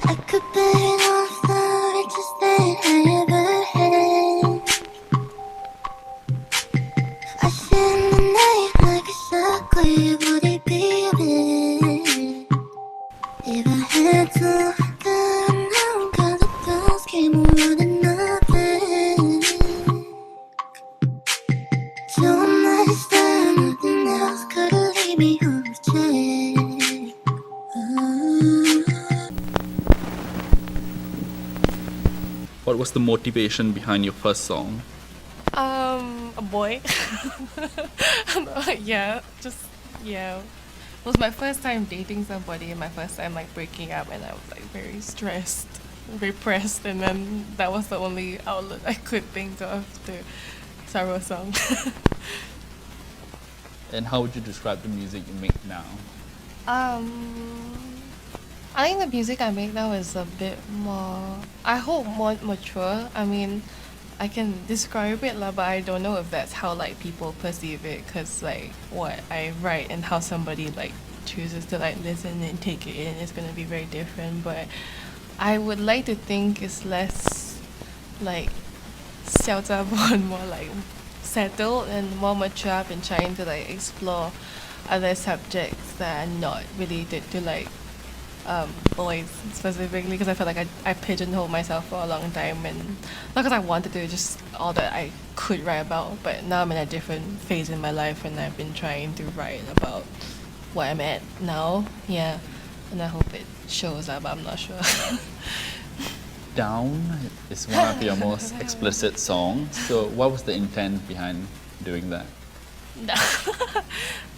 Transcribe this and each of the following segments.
I could bet off the richest that I ever had. I spend the night like a sucker, would it be bad if I had to? Then now got the dust came running nothing. So much that nothing else could leave me off track. What was the motivation behind your first song? A boy. Yeah. It was my first time dating somebody and my first time like breaking up, and I was like very stressed, very pressed, and then that was the only outlet I could think of to start a song. And how would you describe the music you make now? I think the music I make now is a bit more, I hope more mature. I mean, I can describe it lah, but I don't know if that's how like people perceive it, cause like what I write and how somebody like chooses to like listen and take it in is gonna be very different. But I would like to think it's less like 嚣张 and more like settled and more mature. I've been trying to like explore other subjects that are not related to like boys specifically, because I felt like I pigeonholed myself for a long time, and not because I wanted to, just all that I could write about. But now I'm in a different phase in my life, and I've been trying to write about where I'm at now. Yeah, and I hope it shows up. I'm not sure. Down is one of your most explicit songs. So what was the intent behind doing that?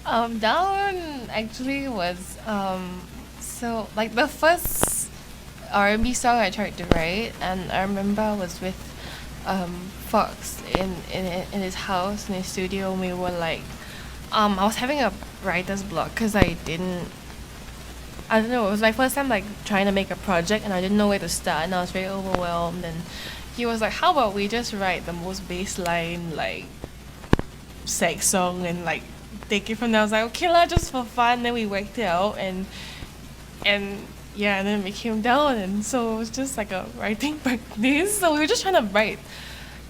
Down actually was so like the first R&B song I tried to write, and I remember I was with Fox in his house, in his studio, and we were like I was having a writer's block because I don't know, it was my first time like trying to make a project, and I didn't know where to start, and I was very overwhelmed. And he was like, how about we just write the most baseline like sex song and like take it from there. I was like, okay lah, just for fun. Then we worked it out, and yeah, and then it became Down, and so it was just like a writing practice. So we were just trying to write.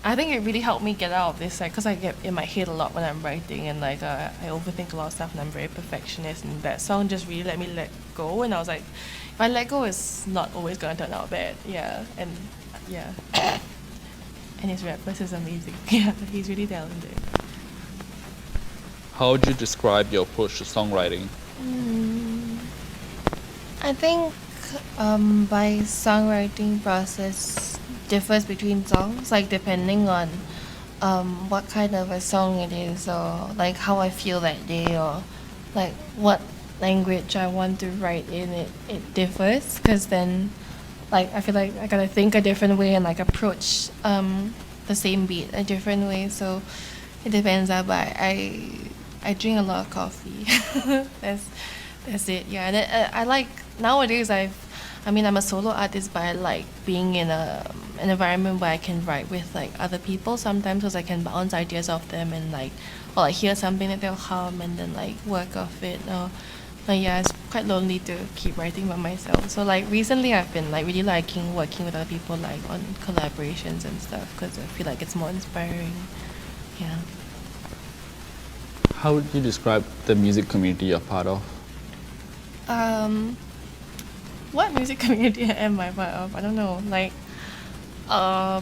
I think it really helped me get out of this, like, because I get in my head a lot when I'm writing, and like I overthink a lot of stuff, and I'm very perfectionist, and that song just really let me let go. And I was like, if I let go, it's not always gonna turn out bad. Yeah, and yeah, and his rap verse is amazing. Yeah, he's really talented. How would you describe your approach to songwriting? I think my songwriting process differs between songs, like depending on what kind of a song it is, or like how I feel that day, or like what language I want to write in. It differs, because then like I feel like I gotta think a different way and like approach the same beat a different way. So it depends. But I drink a lot of coffee. That's it. Yeah, and I like nowadays. I'm a solo artist, but I like being in an environment where I can write with like other people sometimes, because I can bounce ideas off them, and like, or like hear something that they'll hum and then like work off it. But yeah, it's quite lonely to keep writing by myself. So like recently, I've been like really liking working with other people, like on collaborations and stuff, because I feel like it's more inspiring. Yeah. How would you describe the music community you're part of? What music community am I part of? I don't know. Like, I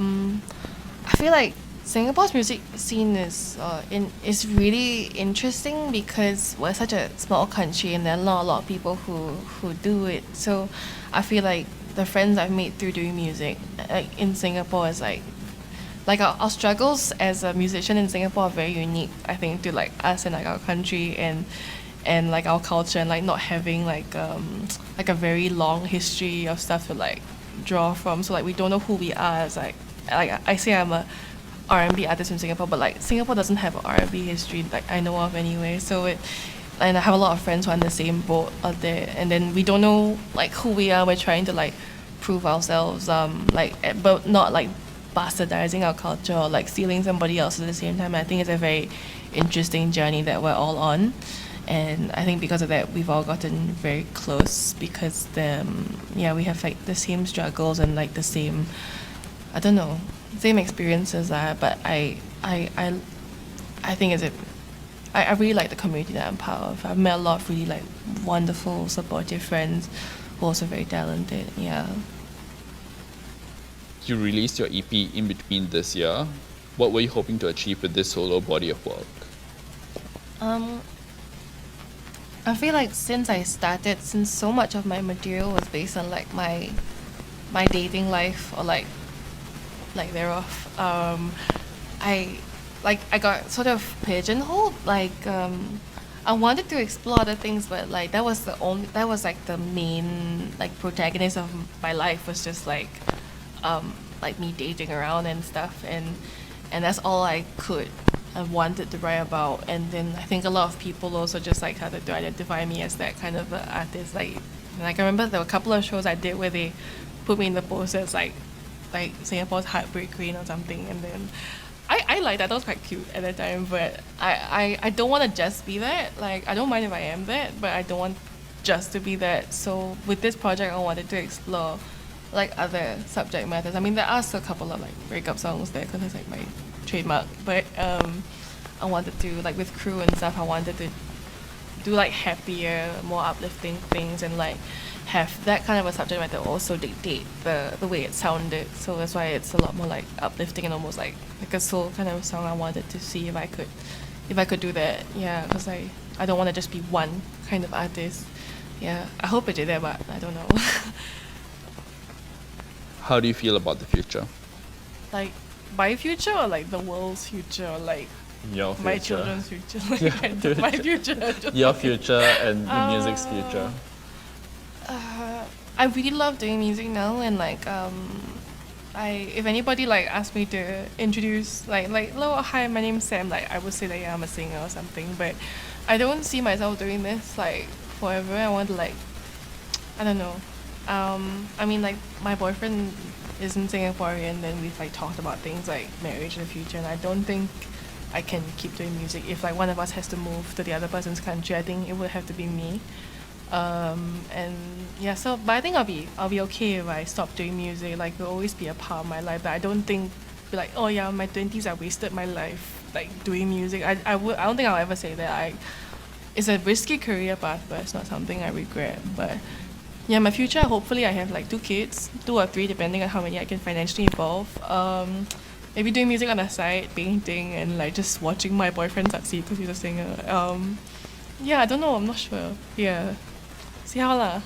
feel like Singapore's music scene is really interesting, because we're such a small country and there are not a lot of people who do it. So I feel like the friends I've made through doing music like in Singapore is like our struggles as a musician in Singapore are very unique, I think, to like us and like our country and like our culture, and like not having like a very long history of stuff to like draw from. So like we don't know who we are as like I say I'm a R&B artist in Singapore, but like Singapore doesn't have an R&B history like I know of anyway. So and I have a lot of friends who are in the same boat out there, and then we don't know like who we are. We're trying to like prove ourselves, but not like bastardizing our culture or like stealing somebody else at the same time. I think it's a very interesting journey that we're all on. And I think because of that, we've all gotten very close because we have like the same struggles and like the same, I don't know, same experiences. But I think I really like the community that I'm part of. I've met a lot of really like wonderful, supportive friends who are also very talented. Yeah. You released your EP in between this year. What were you hoping to achieve with this solo body of work? I feel like since so much of my material was based on like my dating life or like thereof, I got sort of pigeonholed. I wanted to explore other things, but like that was like the main like protagonist of my life was just like me dating around and stuff, and that's all I wanted to write about. And then I think a lot of people also just like started to identify me as that kind of artist. Like I remember there were a couple of shows I did where they put me in the posters like Singapore's Heartbreak Queen or something, and then I like that. That was quite cute at the time, but I don't want to just be that. Like I don't mind if I am that, but I don't want just to be that. So with this project, I wanted to explore like other subject matters. I mean, there are still a couple of like breakup songs there because it's like my trademark, but I wanted to, like with Crew and stuff, I wanted to do like happier, more uplifting things and like have that kind of a subject matter also dictate the way it sounded. So that's why it's a lot more like uplifting and almost like a soul kind of song. I wanted to see if I could do that. Yeah, because I don't want to just be one kind of artist. Yeah, I hope I did that, but I don't know. How do you feel about the future? Like my future or like the world's future or like Your future. my children's future? Like my future. Your future and the music's future. I really love doing music now, and like if anybody like asked me to introduce like hello, hi, my name's Sam, like I would say that yeah, I'm a singer or something, but I don't see myself doing this like forever. I want to like, I don't know. I mean, like my boyfriend isn't Singaporean, and we've like talked about things like marriage in the future, and I don't think I can keep doing music. If like one of us has to move to the other person's country, I think it would have to be me. And yeah, so but I think I'll be okay if I stop doing music. Like it'll always be a part of my life, but I don't think be like, oh yeah, my 20s I wasted my life like doing music. I don't think I'll ever say that. It's a risky career path, but it's not something I regret. But yeah, my future, hopefully I have like 2 kids, 2 or 3 depending on how many I can financially involve. Maybe doing music on the side, painting, and like just watching my boyfriend succeed because he's a singer. Yeah, I don't know, I'm not sure. Yeah, see how lah.